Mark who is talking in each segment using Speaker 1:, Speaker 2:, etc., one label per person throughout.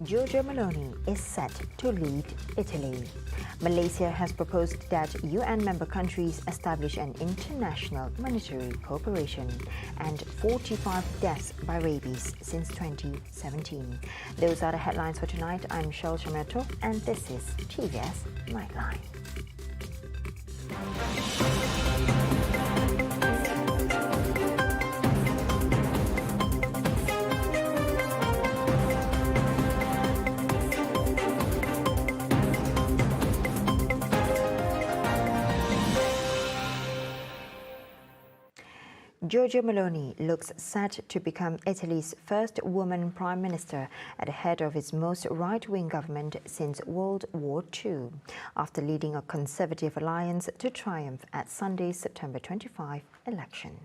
Speaker 1: Giorgia Meloni is set to lead Italy. Malaysia has proposed that UN member countries establish an international monetary cooperation, and 45 deaths by rabies since 2017. Those are the headlines for tonight. I'm Shel Chameto, and this is TVS Nightline. Giorgia Meloni looks set to become Italy's first woman prime minister at the head of its most right-wing government since World War II, after leading a conservative alliance to triumph at Sunday's September 25 election.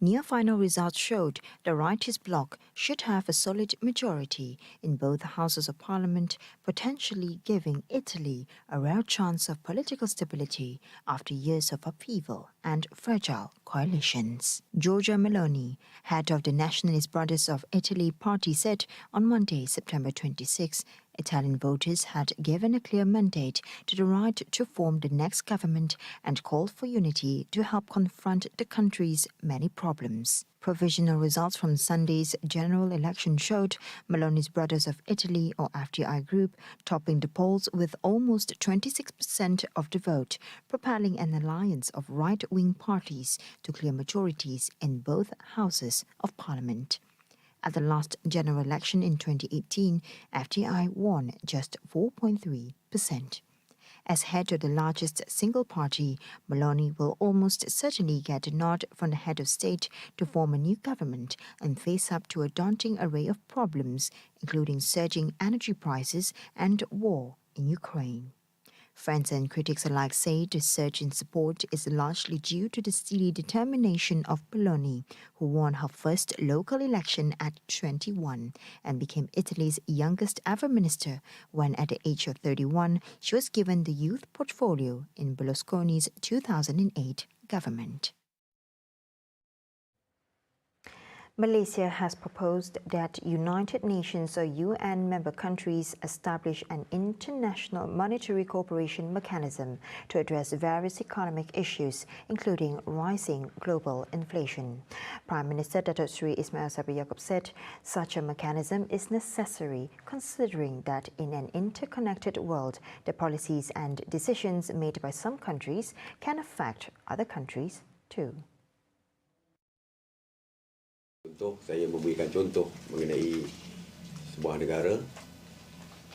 Speaker 1: Near-final results showed the rightist bloc should have a solid majority in both houses of parliament, potentially giving Italy a rare chance of political stability after years of upheaval and fragile coalitions. Giorgia Meloni, head of the Nationalist Brothers of Italy party, said on Monday, September 26, Italian voters had given a clear mandate to the right to form the next government and called for unity to help confront the country's many problems. Provisional results from Sunday's general election showed Meloni's Brothers of Italy, or FDI group, topping the polls with almost 26% of the vote, propelling an alliance of right-wing parties to clear majorities in both houses of parliament. At the last general election in 2018, FDI won just 4.3%. As head of the largest single party, Meloni will almost certainly get a nod from the head of state to form a new government and face up to a daunting array of problems, including surging energy prices and war in Ukraine. Friends and critics alike say the surge in support is largely due to the steely determination of Meloni, who won her first local election at 21 and became Italy's youngest ever minister when, at the age of 31, she was given the youth portfolio in Berlusconi's 2008 government. Malaysia has proposed that United Nations or UN member countries establish an international monetary cooperation mechanism to address various economic issues, including rising global inflation. Prime Minister Datuk Seri Ismail Sabri Yaakob said such a mechanism is necessary, considering that in an interconnected world, the policies and decisions made by some countries can affect other countries too.
Speaker 2: Saya memberikan contoh mengenai sebuah negara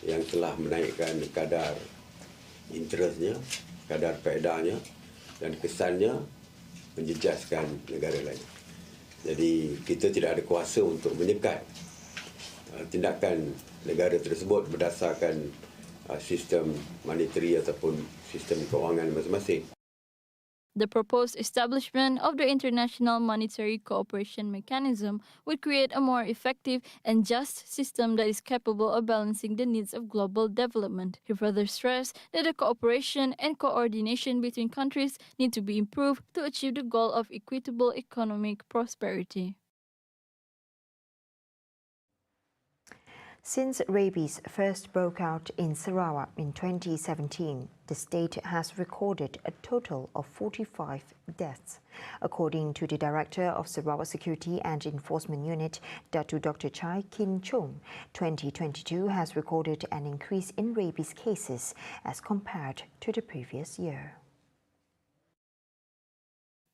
Speaker 2: yang telah menaikkan kadar interestnya, kadar faedahnya dan kesannya menjejaskan negara lain. Jadi kita tidak ada kuasa untuk menyekat tindakan negara tersebut berdasarkan sistem monetary ataupun sistem kewangan masing-masing.
Speaker 3: The proposed establishment of the International Monetary Cooperation Mechanism would create a more effective and just system that is capable of balancing the needs of global development. He further stressed that the cooperation and coordination between countries need to be improved to achieve the goal of equitable economic prosperity.
Speaker 1: Since rabies first broke out in Sarawak in 2017, the state has recorded a total of 45 deaths. According to the Director of Sarawak Security and Enforcement Unit, Dr. Chai Kin Chung, 2022 has recorded an increase in rabies cases as compared to the previous year.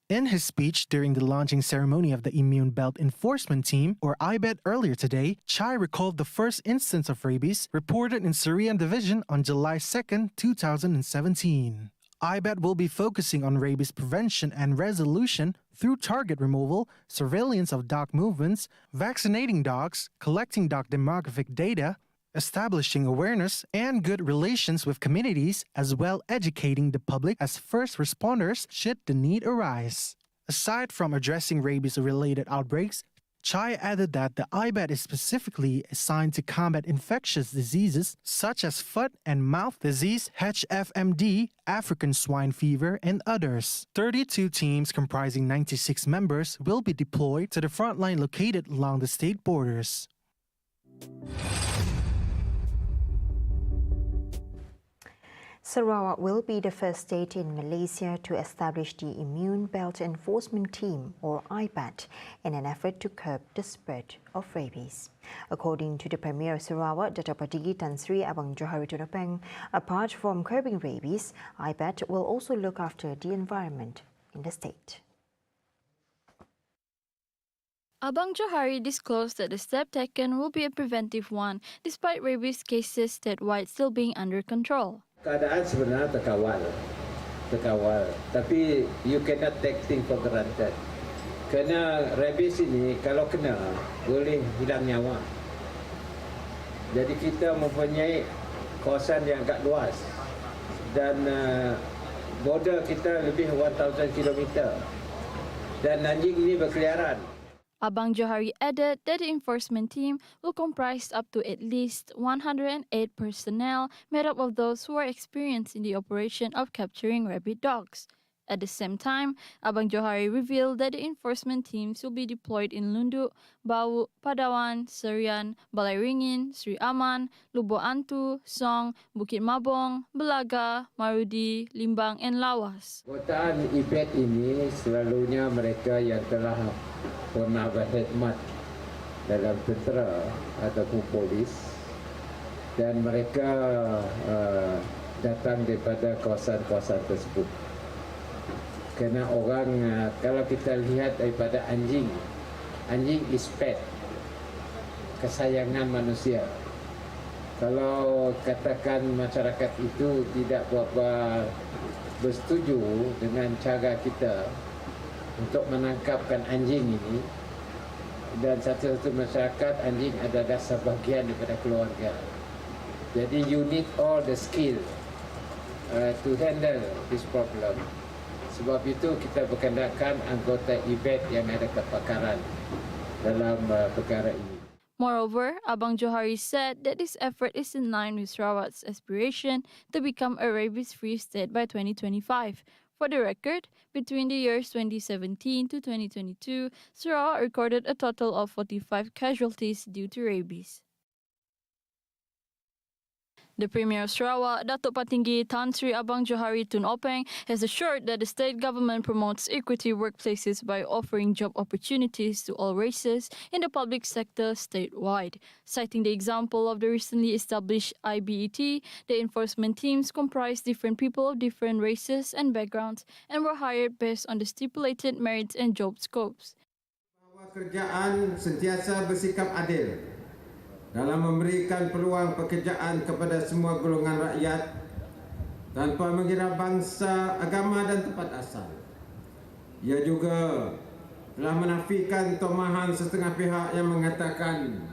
Speaker 4: In his speech during the launching ceremony of the Immune Belt Enforcement Team, or IBET, earlier today, Chai recalled the first instance of rabies reported in Surian Division on July 2, 2017. IBET will be focusing on rabies prevention and resolution through target removal, surveillance of dog movements, vaccinating dogs, collecting dog demographic data, establishing awareness and good relations with communities, as well educating the public as first responders should the need arise. Aside from addressing rabies-related outbreaks, Chai added that the IBET is specifically assigned to combat infectious diseases such as foot and mouth disease, HFMD, African swine fever, and others. 32 teams comprising 96 members will be deployed to the front line located along the state borders.
Speaker 1: Sarawak will be the first state in Malaysia to establish the Immune Belt Enforcement Team, or IBET, in an effort to curb the spread of rabies. According to the Premier of Sarawak, Dato' Patigi Tan Sri Abang Johari Tunapeng, apart from curbing rabies, IBET will also look after the environment in the state.
Speaker 3: Abang Johari disclosed that the step taken will be a preventive one, despite rabies cases statewide still being under control.
Speaker 5: Keadaan sebenarnya terkawal. Tapi you cannot take things for granted. Kerana rabies ini kalau kena boleh hilang nyawa. Jadi kita mempunyai kawasan yang agak luas dan border kita lebih 1,000 km. Dan anjing ini berkeliaran.
Speaker 3: Abang Johari added that the enforcement team will comprise up to at least 108 personnel made up of those who are experienced in the operation of capturing rabid dogs. At the same time, Abang Johari revealed that the enforcement teams will be deployed in Lunduk, Bau, Padawan, Serian, Balai Ringin, Sri Aman, Lubuk Antu, Song, Bukit Mabong, Belaga, Marudi, Limbang and Lawas.
Speaker 5: Anggota IBET ini selalunya mereka yang telah pernah berkhidmat dalam tentera ataupun polis dan mereka datang daripada kawasan-kawasan tersebut. Kerana orang, kalau kita lihat daripada anjing is pet, kesayangan manusia. Kalau katakan masyarakat itu tidak berapa bersetuju dengan cara kita untuk menangkapkan anjing ini, dan satu-satu masyarakat anjing adalah sebahagian daripada keluarga. Jadi you need all the skill to handle this problem. Sebab itu kita berkendakan anggota IBET yang ada kepakaran dalam perkara ini.
Speaker 3: Moreover, Abang Johari said that this effort is in line with Sarawak's aspiration to become a rabies-free state by 2025. For the record, between the years 2017 to 2022, Sarawak recorded a total of 45 casualties due to rabies. The Premier of Sarawak, Dato' Patinggi Tan Sri Abang Johari Tunapeng, has assured that the state government promotes equity workplaces by offering job opportunities to all races in the public sector statewide. Citing the example of the recently established IBET, the enforcement teams comprise different people of different races and backgrounds and were hired based on the stipulated merits and job scopes.
Speaker 6: Bahawa kerajaan sentiasa bersikap adil dalam memberikan peluang pekerjaan kepada semua golongan rakyat tanpa mengira bangsa, agama dan tempat asal. Ia juga telah menafikan tomahan setengah pihak yang mengatakan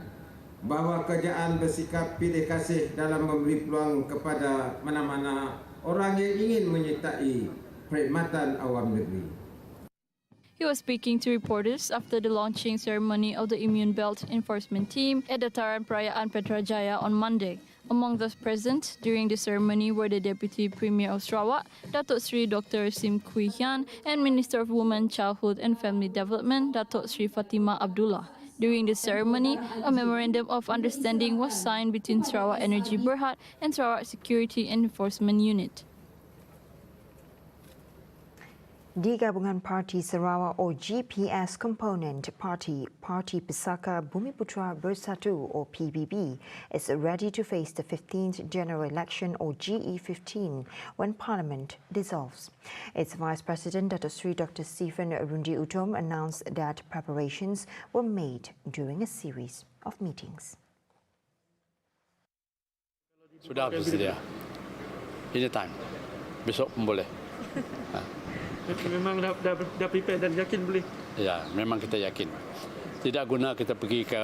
Speaker 6: bahawa kerajaan bersikap pilih kasih dalam memberi peluang kepada mana-mana orang yang ingin menyertai perkhidmatan awam negeri.
Speaker 3: He was speaking to reporters after the launching ceremony of the Immune Belt Enforcement Team at Dataran Perayaan Petrajaya on Monday. Among those present during the ceremony were the Deputy Premier of Sarawak, Datuk Sri Dr. Sim Kui Hian, and Minister of Women, Childhood and Family Development, Datuk Sri Fatimah Abdullah. During the ceremony, a memorandum of understanding was signed between Sarawak Energy Berhad and Sarawak Security and Enforcement Unit.
Speaker 1: Di Gabungan Parti Sarawak or GPS component party, Parti Pesaka Bumiputra Bersatu or PBB, is ready to face the 15th general election or GE15 when Parliament dissolves. Its Vice President Dato' Sri Dr. Stephen Rundi Utom announced that preparations were made during a series of meetings.
Speaker 7: Sudah bersedia. Anytime. Besok pun boleh.
Speaker 8: Memang dah prepare dan yakin boleh?
Speaker 7: Ya, memang kita yakin. Tidak guna kita pergi ke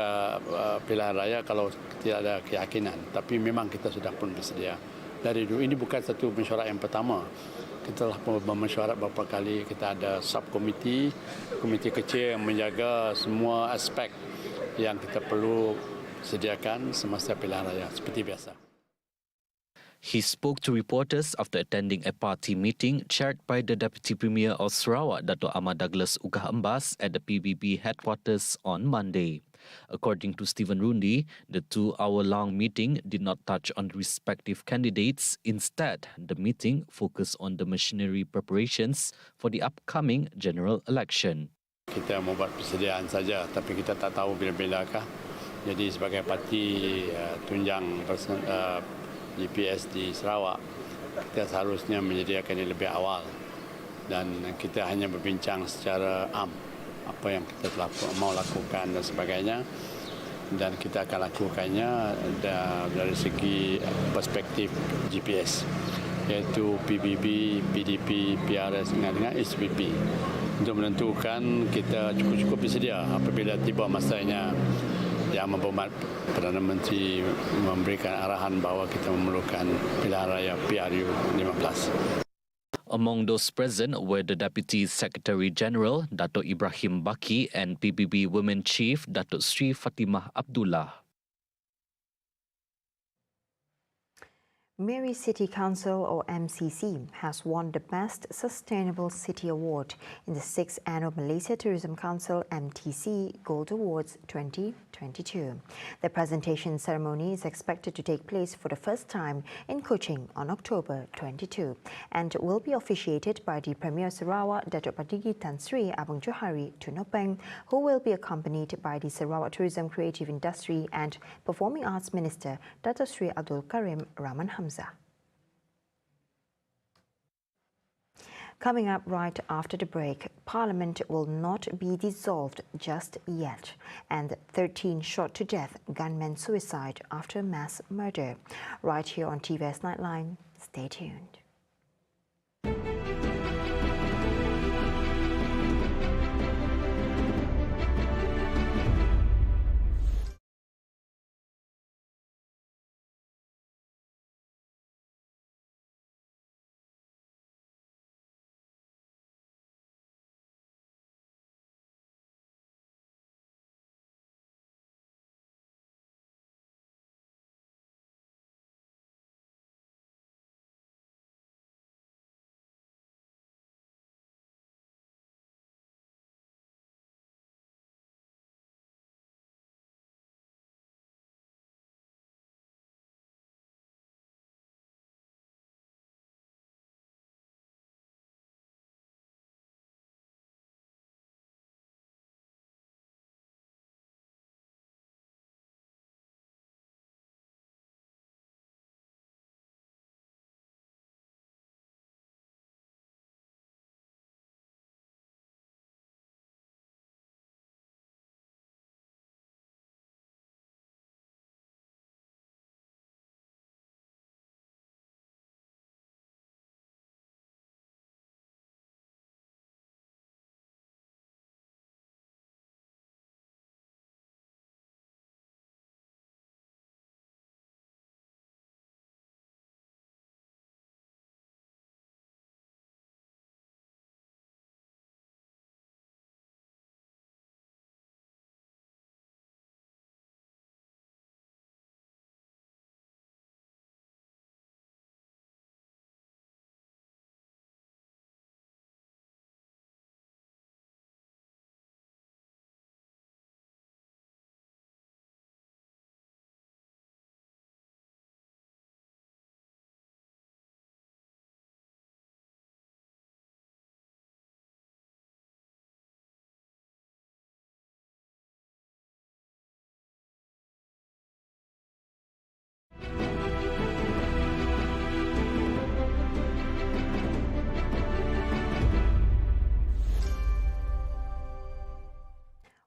Speaker 7: pilihan raya kalau tidak ada keyakinan. Tapi memang kita sudah pun bersedia. Dari dulu ini bukan satu mesyuarat yang pertama. Kita telah mesyuarat beberapa kali. Kita ada subkomiti, komiti kecil yang menjaga semua aspek yang kita perlu sediakan semasa pilihan raya seperti biasa.
Speaker 9: He spoke to reporters after attending a party meeting chaired by the Deputy Premier of Sarawak, Dato' Ahmad Douglas Ugah Embas, at the PBB headquarters on Monday. According to Stephen Rundi, the 2-hour-long meeting did not touch on respective candidates. Instead, the meeting focused on the machinery preparations for the upcoming general election.
Speaker 7: Kita membuat persediaan saja, tapi kita tak tahu bila-bilakah. Jadi sebagai parti tunjang GPS di Sarawak, kita seharusnya menyediakan ini lebih awal. Dan kita hanya berbincang secara apa yang kita mau lakukan dan sebagainya. Dan kita akan lakukannya dari segi perspektif GPS, iaitu PBB, PDP, PRS dengan SPP. Untuk menentukan kita cukup bersedia apabila tiba masanya Yang Berhormat Perdana Menteri memberikan arahan bahawa kita memerlukan pilihan raya PRU 15.
Speaker 9: Among those present were the Deputy Secretary General, Dato' Ibrahim Baki, and PBB Women Chief, Dato' Sri Fatimah Abdullah.
Speaker 1: Mary City Council, or MCC, has won the Best Sustainable City Award in the 6th Annual Malaysia Tourism Council MTC Gold Awards 2022. The presentation ceremony is expected to take place for the first time in Kuching on October 22 and will be officiated by the Premier Sarawak, Datuk Padigi Tan Sri Abang Johari Tunopeng, who will be accompanied by the Sarawak Tourism Creative Industry and Performing Arts Minister, Datuk Sri Abdul Karim Rahman Hamzah. Coming up right after the break, Parliament will not be dissolved just yet, and 13 shot to death, gunmen suicide after mass murder. Right here on TVS Nightline, stay tuned.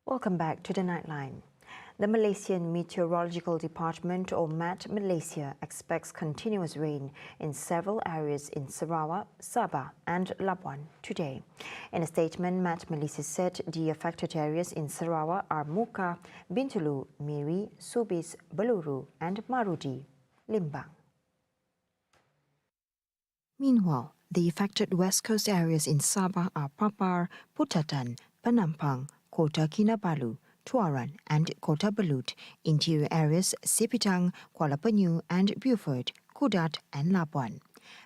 Speaker 1: Welcome back to the Nightline. The Malaysian Meteorological Department, or MAT Malaysia, expects continuous rain in several areas in Sarawak, Sabah and Labuan today. In a statement, MAT Malaysia said the affected areas in Sarawak are Muka, Bintulu, Miri, Subis, Beluru and Marudi, Limbang. Meanwhile, the affected West Coast areas in Sabah are Papar, Putatan, Penampang, Kota Kinabalu, Tuaran and Kota Belud. Interior areas Sipitang, Kuala Penyu and Beaufort, Kudat and Labuan.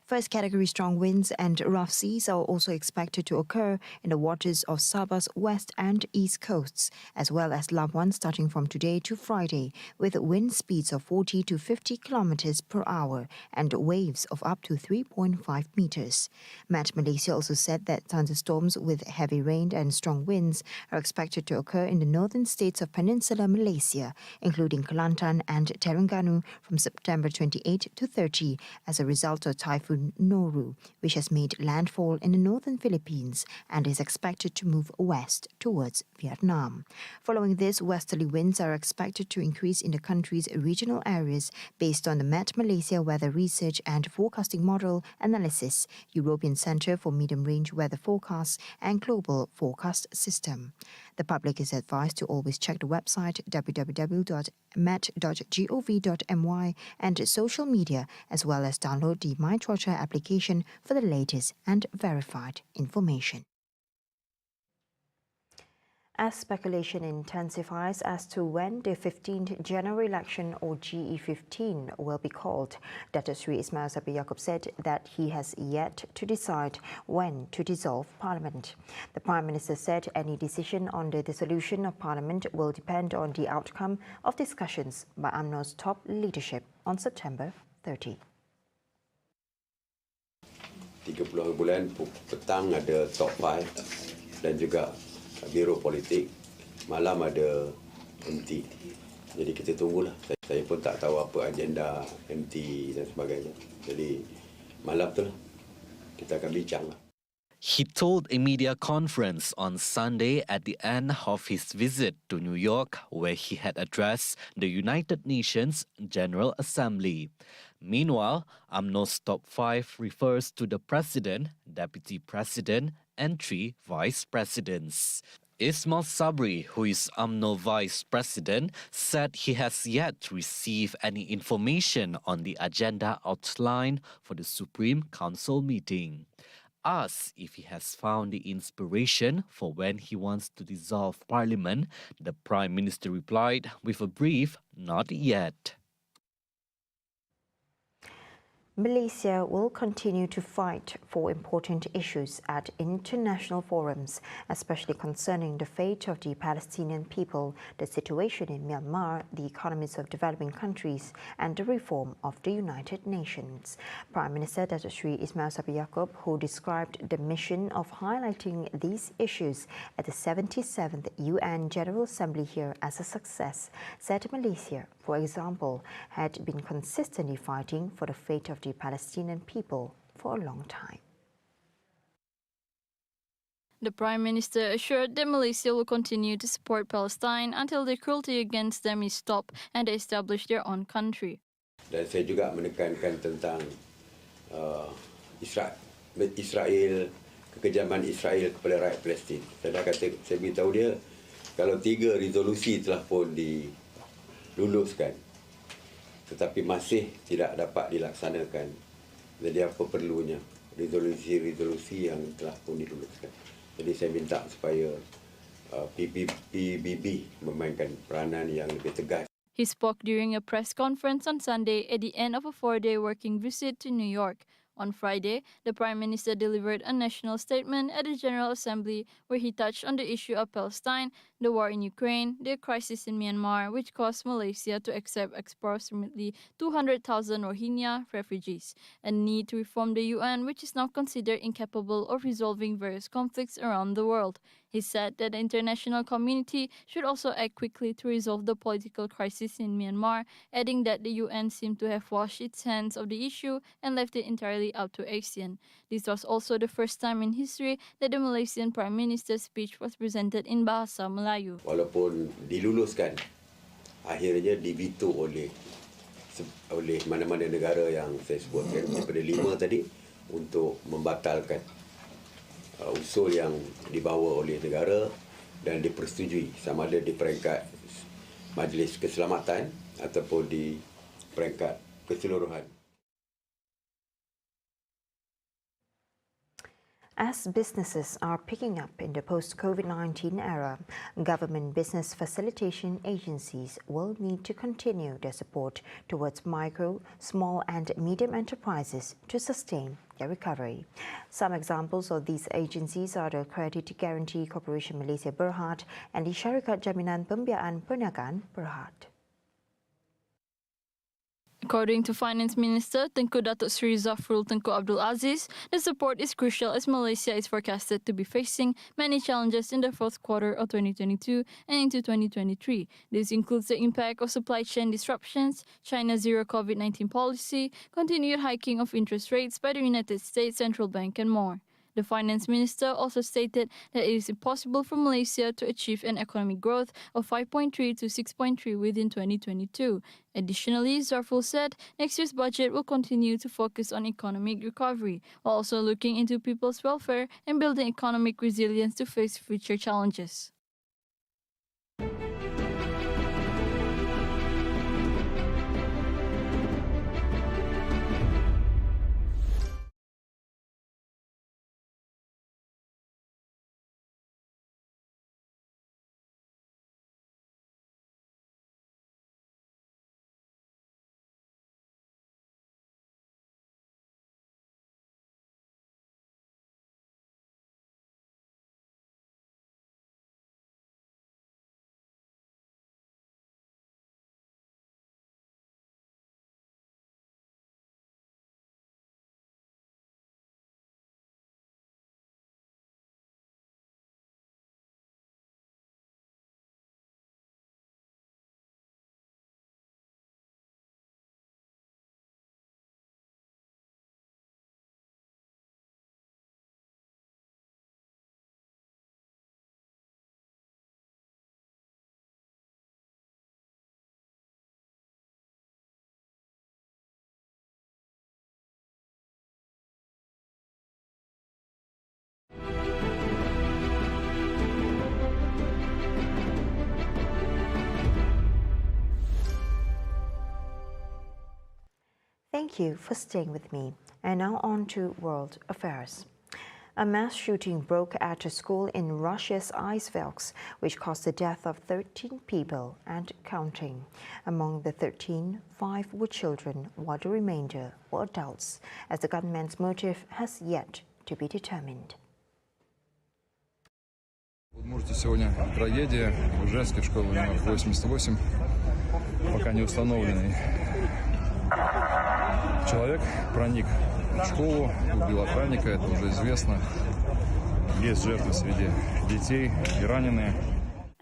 Speaker 1: First category strong winds and rough seas are also expected to occur in the waters of Sabah's west and east coasts, as well as Labuan starting from today to Friday, with wind speeds of 40 to 50 kilometers per hour and waves of up to 3.5 meters. Met Malaysia also said that thunderstorms with heavy rain and strong winds are expected to occur in the northern states of Peninsular Malaysia, including Kelantan and Terengganu from September 28 to 30 as a result of Typhoon Noru, which has made landfall in the northern Philippines and is expected to move west towards Vietnam. Following this, westerly winds are expected to increase in the country's regional areas based on the Met Malaysia Weather Research and Forecasting Model Analysis, European Centre for Medium-Range Weather Forecasts and Global Forecast System. The public is advised to always check the website www.met.gov.my and social media, as well as download the MyTrocha application for the latest and verified information. As speculation intensifies as to when the 15th general election or GE15 will be called, Datuk Seri Ismail Sabri Yaakob said that he has yet to decide when to dissolve Parliament. The Prime Minister said any decision on the dissolution of Parliament will depend on the outcome of discussions by UMNO's top leadership on September 30.
Speaker 2: 30 bulan petang ada top 5 dan juga Biro Politik, malam ada MT. Jadi kita tunggulah. Saya pun tak tahu apa agenda MT dan sebagainya. Jadi malam tu lah kita akan bincang lah.
Speaker 9: He told a media conference on Sunday at the end of his visit to New York, where he had addressed the United Nations General Assembly. Meanwhile, UMNO's top 5 refers to the President, Deputy President, and 3 Vice Presidents. Ismail Sabri, who is UMNO Vice President, said he has yet to receive any information on the agenda outlined for the Supreme Council meeting. Asked if he has found the inspiration for when he wants to dissolve Parliament, the Prime Minister replied with a brief, "Not yet."
Speaker 1: Malaysia will continue to fight for important issues at international forums, especially concerning the fate of the Palestinian people, the situation in Myanmar, the economies of developing countries, and the reform of the United Nations. Prime Minister Datuk Seri Ismail Sabri Yaakob, who described the mission of highlighting these issues at the 77th UN General Assembly here as a success, said Malaysia, for example, had been consistently fighting for the fate of the Palestinian people for a long time.
Speaker 3: The Prime Minister assured that Malaysia will continue to support Palestine until the cruelty against them is stopped and they establish their own country.
Speaker 2: Dan saya juga menekankan tentang Israel, kekejaman Israel kepada rakyat Palestin. Saya beritahu dia, kalau 3 resolusi telah pun diluluskan, tetapi masih tidak dapat dilaksanakan. Jadi apa perlunya resolusi yang telah pun diluluskan. Jadi saya minta supaya PBB memainkan peranan yang lebih tegas.
Speaker 3: He spoke during a press conference on Sunday at the end of a 4-day working visit to New York. On Friday, the Prime Minister delivered a national statement at the General Assembly where he touched on the issue of Palestine, the war in Ukraine, the crisis in Myanmar, which caused Malaysia to accept approximately 200,000 Rohingya refugees, and need to reform the UN, which is now considered incapable of resolving various conflicts around the world. He said that the international community should also act quickly to resolve the political crisis in Myanmar, adding that the UN seemed to have washed its hands of the issue and left it entirely up to ASEAN. This was also the first time in history that the Malaysian Prime Minister's speech was presented in Bahasa Melayu.
Speaker 2: Walaupun diluluskan, akhirnya diveto oleh mana-mana negara yang saya sebutkan daripada 5 tadi untuk membatalkan usul yang dibawa oleh negara dan dipersetujui sama ada di peringkat Majlis Keselamatan ataupun di peringkat keseluruhan.
Speaker 1: As businesses are picking up in the post-COVID-19 era, government business facilitation agencies will need to continue their support towards micro, small and medium enterprises to sustain their recovery. Some examples of these agencies are the Credit Guarantee Corporation Malaysia Berhad and the Syarikat Jaminan Pembiayaan Perniagaan Berhad.
Speaker 3: According to Finance Minister Tengku Datuk Seri Zafrul Tengku Abdul Aziz, the support is crucial as Malaysia is forecasted to be facing many challenges in the fourth quarter of 2022 and into 2023. This includes the impact of supply chain disruptions, China's zero COVID-19 policy, continued hiking of interest rates by the United States Central Bank, and more. The Finance Minister also stated that it is impossible for Malaysia to achieve an economic growth of 5.3 to 6.3 within 2022. Additionally, Zafrul said next year's budget will continue to focus on economic recovery, while also looking into people's welfare and building economic resilience to face future challenges.
Speaker 1: Thank you for staying with me. And now on to world affairs. A mass shooting broke at a school in Russia's Eisvelks, which caused the death of 13 people and counting. Among the 13, 5 were children, while the remainder were adults, as the gunman's motive has yet to be determined.
Speaker 10: Можете сегодня трагедия в Ижевске, школа номер 88, пока не установленный человек проник в школу, убил охранника, это уже известно. Есть жертвы среди детей и раненые.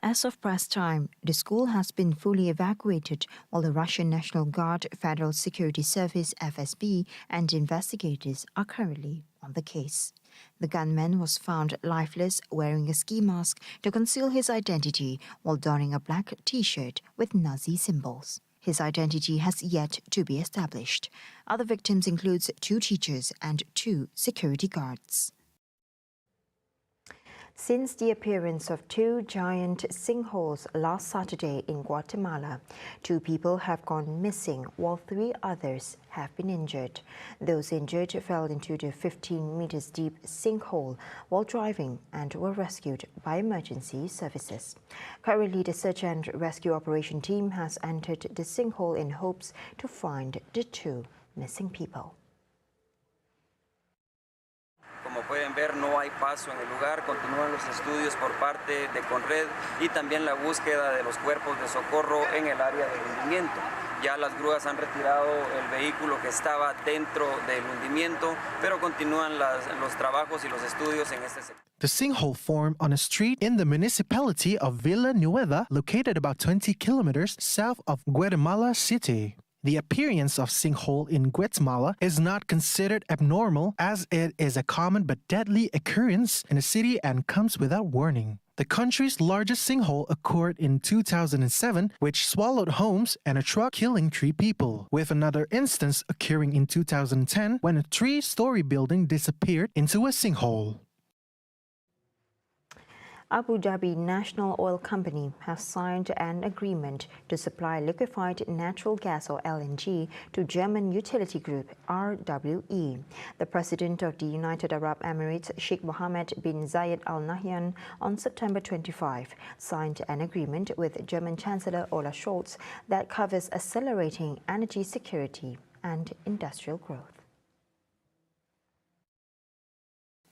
Speaker 1: As of press time, the school has been fully evacuated, while the Russian National Guard, Federal Security Service (FSB) and investigators are currently on the case. The gunman was found lifeless, wearing a ski mask to conceal his identity while donning a black T-shirt with Nazi symbols. His identity has yet to be established. Other victims include 2 teachers and 2 security guards. Since the appearance of 2 giant sinkholes last Saturday in Guatemala, 2 people have gone missing while 3 others have been injured. Those injured fell into the 15 meters deep sinkhole while driving and were rescued by emergency services. Currently, the search and rescue operation team has entered the sinkhole in hopes to find the 2 missing people.
Speaker 11: Como pueden ver, no hay paso en el lugar, continúan los estudios por parte de Conred y también la búsqueda de los cuerpos de socorro en el área del hundimiento. Ya las grúas han retirado el vehículo que estaba dentro del hundimiento, pero continúan los trabajos y los estudios en este sector.
Speaker 4: The sinkhole formed on a street in the municipality of Villanueva, located about 20 kilometers south of Guatemala City. The appearance of sinkhole in Guatemala is not considered abnormal, as it is a common but deadly occurrence in the city and comes without warning. The country's largest sinkhole occurred in 2007, which swallowed homes and a truck, killing 3 people, with another instance occurring in 2010 when a 3-story building disappeared into a sinkhole.
Speaker 1: Abu Dhabi National Oil Company has signed an agreement to supply liquefied natural gas or LNG to German utility group RWE. The President of the United Arab Emirates, Sheikh Mohammed bin Zayed Al Nahyan, on September 25, signed an agreement with German Chancellor Olaf Scholz that covers accelerating energy security and industrial growth.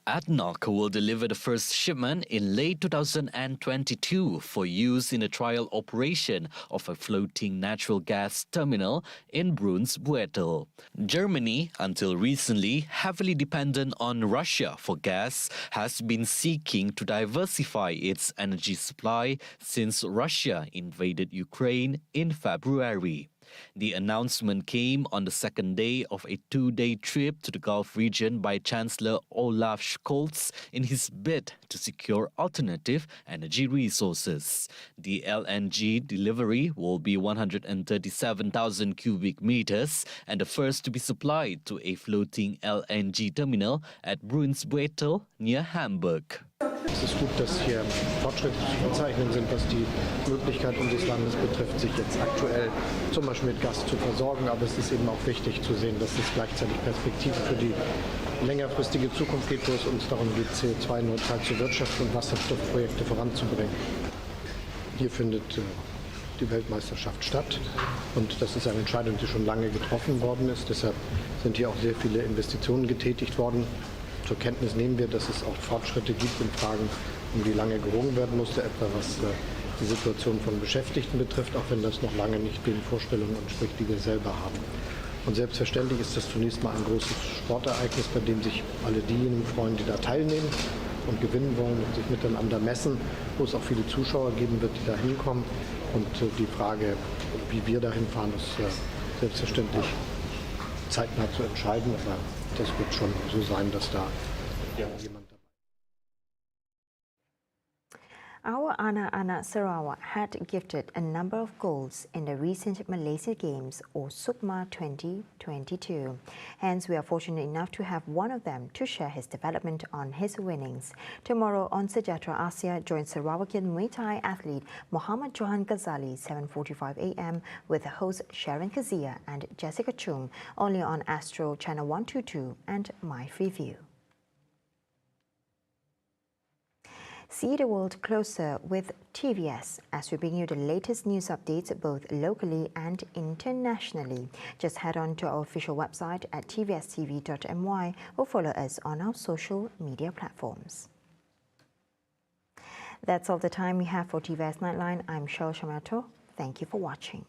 Speaker 9: ADNOC will deliver the first shipment in late 2022 for use in a trial operation of a floating natural gas terminal in Brunsbüttel. Germany, until recently heavily dependent on Russia for gas, has been seeking to diversify its energy supply since Russia invaded Ukraine in February. The announcement came on the second day of a two-day trip to the Gulf region by Chancellor Olaf Scholz in his bid to secure alternative energy resources. The LNG delivery will be 137,000 cubic meters and the first to be supplied to a floating LNG terminal at Brunsbüttel near Hamburg.
Speaker 12: Es ist gut, dass hier Fortschritte zu verzeichnen sind, was die Möglichkeit unseres Landes betrifft, sich jetzt aktuell zum Beispiel mit Gas zu versorgen. Aber es ist eben auch wichtig zu sehen, dass es gleichzeitig Perspektiven für die längerfristige Zukunft gibt, wo es uns darum geht, CO2-neutral zu wirtschaften und Wasserstoffprojekte voranzubringen. Hier findet die Weltmeisterschaft statt und das ist eine Entscheidung, die schon lange getroffen worden ist. Deshalb sind hier auch sehr viele Investitionen getätigt worden. Zur Kenntnis nehmen wir, dass es auch Fortschritte gibt in Fragen, um die lange gerungen werden musste, etwa was die Situation von Beschäftigten betrifft, auch wenn das noch lange nicht den Vorstellungen entspricht, die wir selber haben. Und selbstverständlich ist das zunächst mal ein großes Sportereignis, bei dem sich alle diejenigen freuen, die da teilnehmen und gewinnen wollen und sich miteinander messen, wo es auch viele Zuschauer geben wird, die da hinkommen. Und die Frage, wie wir dahin fahren, ist selbstverständlich zeitnah zu entscheiden, aber das wird schon so sein, dass da jemand dabei ist.
Speaker 1: Our anak-anak Sarawak had gifted a number of goals in the recent Malaysia Games or SUKMA 2022. Hence, we are fortunate enough to have one of them to share his development on his winnings. Tomorrow on Sejahtera Asia, join Sarawakian Muay Thai athlete Muhammad Johan Ghazali 7:45 a.m. with host Sharon Kazia and Jessica Chung, only on Astro Channel 122 and My Freeview. See the world closer with TVS as we bring you the latest news updates both locally and internationally. Just head on to our official website at tvstv.my or follow us on our social media platforms. That's all the time we have for TVS Nightline. I'm Shel Shamato. Thank you for watching.